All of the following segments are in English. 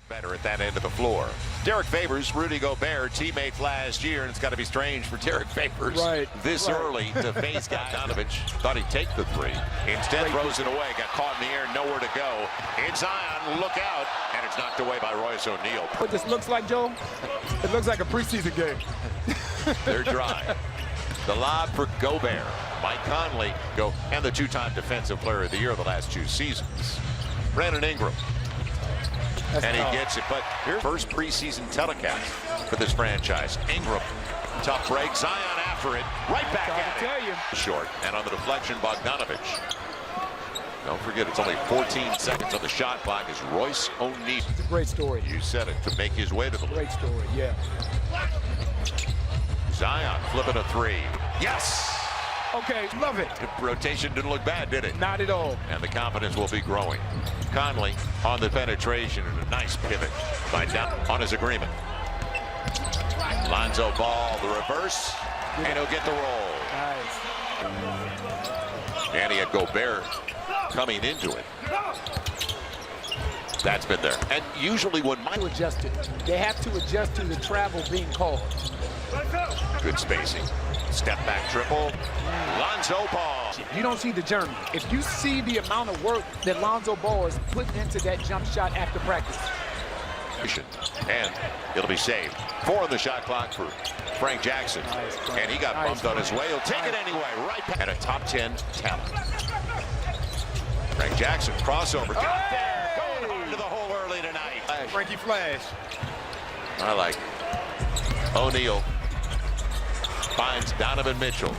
Better at that end of the floor. Derek Favors, Rudy Gobert, teammate last year, and it's got to be strange for Derek Favors this early to face Bogdanovich. Thought he'd take the three. Instead, throws it away. Got caught in the air, nowhere to go. In Zion, look out, and it's knocked away by Royce O'Neal. What this looks like, Joe? It looks like a preseason game. They're dry. The lob for Gobert. Mike Conley, and the two-time Defensive Player of the Year the last 2 seasons. Brandon Ingram. And he gets it, but here's first preseason telecast for this franchise. Ingram, tough break. Zion after it, right back at it. Short, and on the deflection, Bogdanovich. Don't forget, it's only 14 seconds on the shot clock as Royce O'Neal. It's a great story. You said it, to make his way to the league. Great story, yeah. Zion flipping a three. Yes! Okay, love it. The rotation didn't look bad, did it? Not at all. And the confidence will be growing. Conley on the penetration and a nice pivot by down on his agreement. Lonzo Ball, the reverse, and he'll get the roll. Nice. And he had Gobert coming into it. That's been there. And usually when Mike adjusted, they have to adjust to the travel being called. Good spacing. Step back triple. Lonzo Ball. You don't see the journey. If you see the amount of work that Lonzo Ball is putting into that jump shot after practice. And it'll be saved. 4 on the shot clock for Frank Jackson. Nice, and he got bumped on his way. He'll take it anyway. Right back. And a top 10 talent. Frank Jackson, crossover. Got there. Going hard to the hole early tonight. Frankie Flash. I like it. O'Neal finds Donovan Mitchell.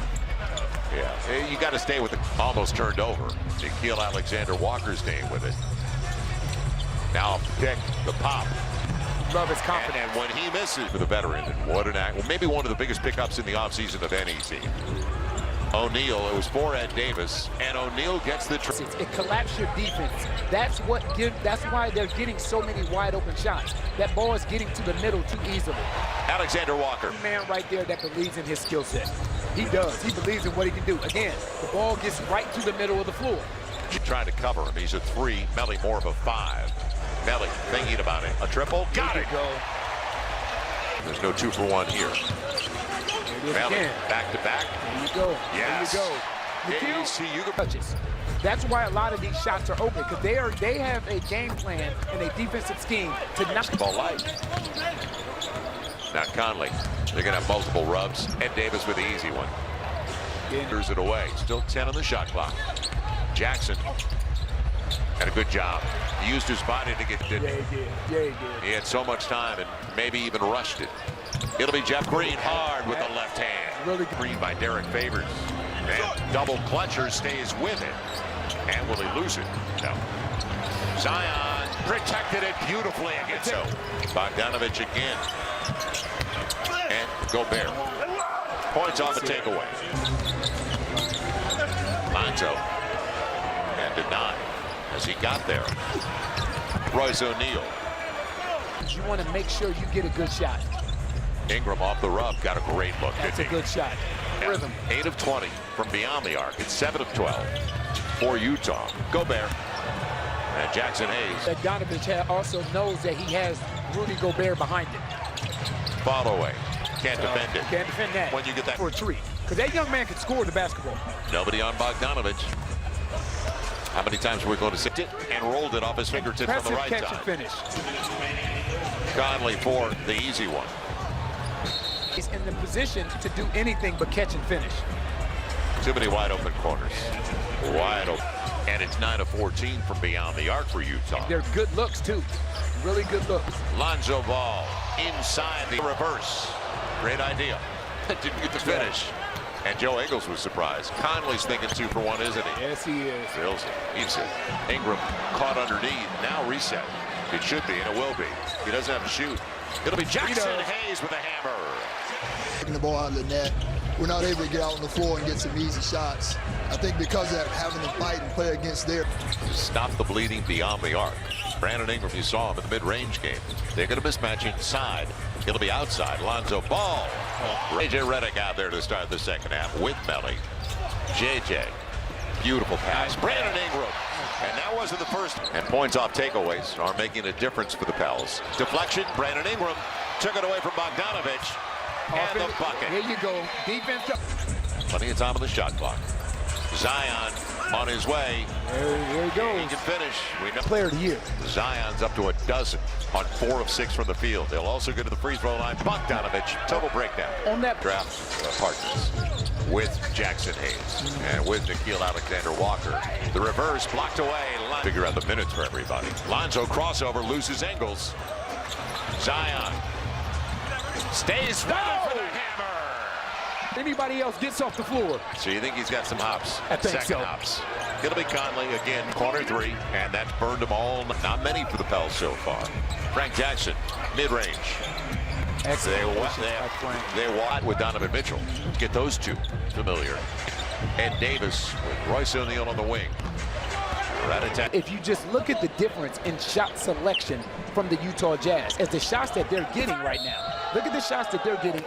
Yeah, you got to stay with it. Almost turned over. Nikhil Alexander-Walker's name with it. Now pick the pop. Love his confidence. And when he misses for the veteran, what an act. Well, maybe one of the biggest pickups in the offseason of any team. O'Neal, it was for Ed Davis, and O'Neal gets the it collapses your defense. That's why they're getting so many wide open shots. That ball is getting to the middle too easily. Alexander Walker. Man right there that believes in his skill set. He does. He believes in what he can do. Again, the ball gets right to the middle of the floor. Trying to cover him. He's a 3. Melly more of a 5. Melly thinking about it. A triple. Got it. Go. There's no 2 for 1 here. Melly back to back. There you go. Yes. There you go. You touches. That's why a lot of these shots are open, because they have a game plan and a defensive scheme to knock the ball light. Now Conley. They're going to have multiple rubs. Ed Davis with the easy one. Enters it away. Still 10 on the shot clock. Jackson had a good job. He used his body to get it. Yeah, he did. Yeah, he did. He had so much time and maybe even rushed it. It'll be Jeff Green hard with the left hand. Really good. Green by Derek Favors. And double clutcher stays with it. And will he lose it? No. Zion protected it beautifully against him. Bogdanovich again. And Gobert. Points off the takeaway. Lonzo. And denied as he got there. Royce O'Neal. You want to make sure you get a good shot. Ingram off the rub. Got a great look. That's a good shot. Yeah. Rhythm. 8 of 20 from beyond the arc. It's 7 of 12 for Utah. Gobert. And Jackson Hayes. Bogdanovich also knows that he has Rudy Gobert behind him. Fall away. Can't defend it. Can't defend that. When you get that for a 3. Because that young man can score the basketball. Nobody on Bogdanovich. How many times are we going to sit it and rolled it off his fingertips on the right catch side? And finish. Conley for the easy one. He's in the position to do anything but catch and finish. Too many wide open corners. Wide open. And it's 9 of 14 from beyond the arc for Utah. They're good looks, too. Really good looks. Lonzo Ball inside the reverse. Great idea. Didn't get the finish. And Joe Ingles was surprised. Conley's thinking 2 for 1, isn't he? Yes, he is. Feels it. He's it. Ingram caught underneath. Now reset. It should be, and it will be. He doesn't have to shoot. It'll be Jackson Hayes with a hammer. Taking the ball out of the net. We're not able to get out on the floor and get some easy shots. I think because of that, having to fight and play against their... Stop the bleeding beyond the arc. Brandon Ingram, you saw him in the mid-range game. They're going to mismatch inside. It'll be outside. Lonzo Ball. J.J. Redick out there to start the second half with Melly. J.J. Beautiful pass. Brandon Ingram. And that wasn't the first. And points off takeaways are making a difference for the Pels. Deflection, Brandon Ingram took it away from Bogdanovich. And the bucket. Here you go. Defense up. Plenty of time on the shot clock. Zion on his way. There he goes. He can finish. We know. Player of the year. Zion's up to a dozen on 4 of 6 from the field. They'll also go to the free throw line. Bogdanovich, total breakdown. On that Draft partners with Jackson Hayes and with Nickeil Alexander-Walker. The reverse blocked away. Figure out the minutes for everybody. Lonzo crossover, loses angles. Zion stays for the hammer. Anybody else gets off the floor. So you think he's got some hops? I think Second so. hops. It'll be Conley again, corner 3, and that's burned them all. Not many for the Pels so far. Frank Jackson, mid-range. They walk with Donovan Mitchell. Get those two familiar. And Davis with Royce O'Neal on the wing. If you just look at the difference in shot selection from the Utah Jazz as the shots that they're getting right now. Look at the shots that they're getting.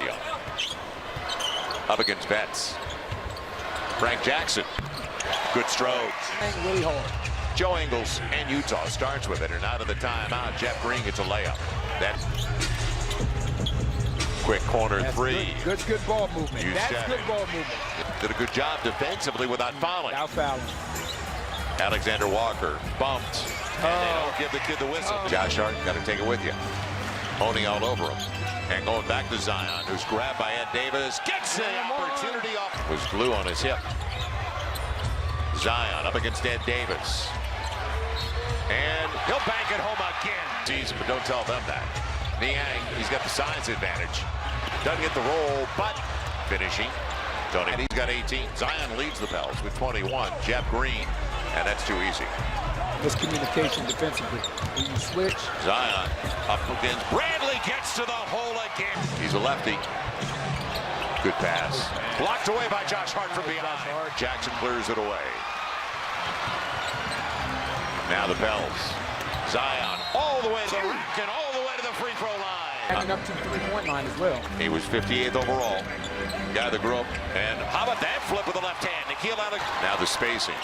Up against Betts. Frank Jackson. Good stroke. Really hard. Joe Ingles and Utah starts with it, and out of the timeout, Jeff Green gets a layup. That quick corner That's 3. Good ball movement. That's good ball movement. Did a good job defensively without fouling. Without fouling. Alexander Walker bumped, and they don't give the kid the whistle. Josh Hart got to take it with you. Owning all over him. And going back to Zion, who's grabbed by Ed Davis. Gets the opportunity off. Was glue on his hip. Zion up against Ed Davis. And he'll bank it home again. Season, but don't tell them that. Niang, he's got the size advantage. Doesn't get the roll, but finishing. Tony, and he's got 18. Zion leads the Pels with 21. Jeff Green, and that's too easy. Miscommunication defensively. When you switch. Zion up against Bradley, gets to the hole again. He's a lefty. Good pass. Blocked away by Josh Hart from behind. Jackson clears it away. Now the Pels. Zion all the way to the rack and all the way to the free throw line. Backing up to the 3-point line as well. He was 58th overall. Guy that grew up. And how about that flip with the left hand? Nickeil Alexander. Now the spacing.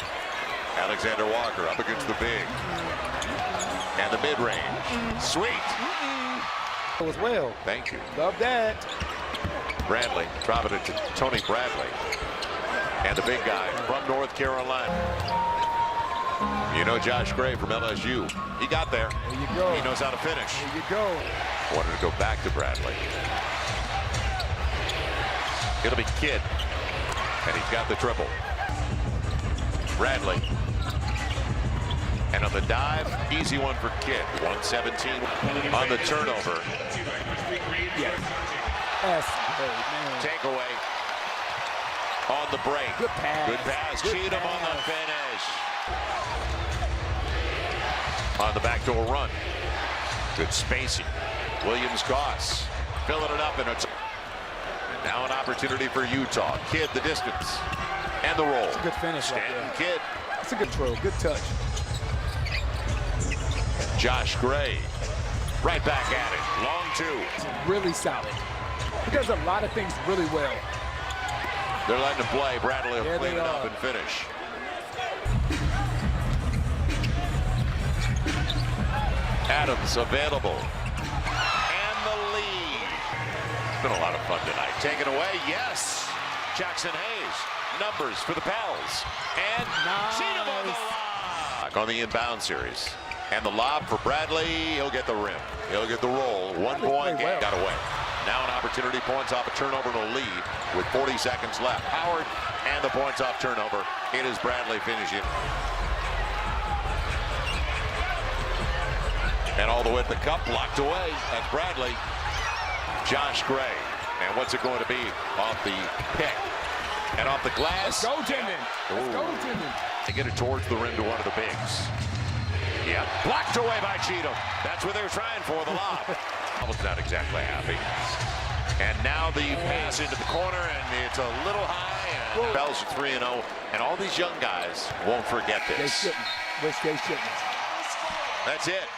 Alexander Walker up against the big. And the mid-range. Sweet. As well. Thank you. Love that. Bradley, dropping it to Tony Bradley. And the big guy from North Carolina. You know Josh Gray from LSU. He got there. There you go. He knows how to finish. There you go. Wanted to go back to Bradley. It'll be Kidd. And he's got the triple. Bradley. And on the dive, easy one for Kidd. 117 on the turnover. Yes. Takeaway on the break. Good pass. Good pass. Cheatham on the finish. On the backdoor run. Good spacing. Williams-Goss filling it up, and it's now an opportunity for Utah. Kidd the distance and the roll. It's a good finish. Stanton Kidd. It's a good throw. Good touch. Josh Gray right back at it. Long 2. It's really solid. He does a lot of things really well. They're letting him play. Bradley will clean it up and finish. Adams available. And the lead. It's been a lot of fun tonight. Taken away, yes. Jackson Hayes. Numbers for the Pels. And Cheatham on the lob. On the inbound series. And the lob for Bradley. He'll get the rim. He'll get the roll. 1 point game. Got away. Now an opportunity, points off a turnover and a lead with 40 seconds left. Howard and the points off turnover. It is Bradley finishing. And all the way to the cup, blocked away. That's Bradley. Josh Gray. And what's it going to be? Off the pick. And off the glass. Let's go, Tindon. Let's go, Tindon. They get it towards the rim to one of the bigs. Yeah, blocked away by Cheatham. That's what they were trying for, the lob. I was not exactly happy. And now the pass into the corner, and it's a little high. And Pels are 3-0, and all these young guys won't forget this. They shouldn't. Wish they shouldn't. That's it.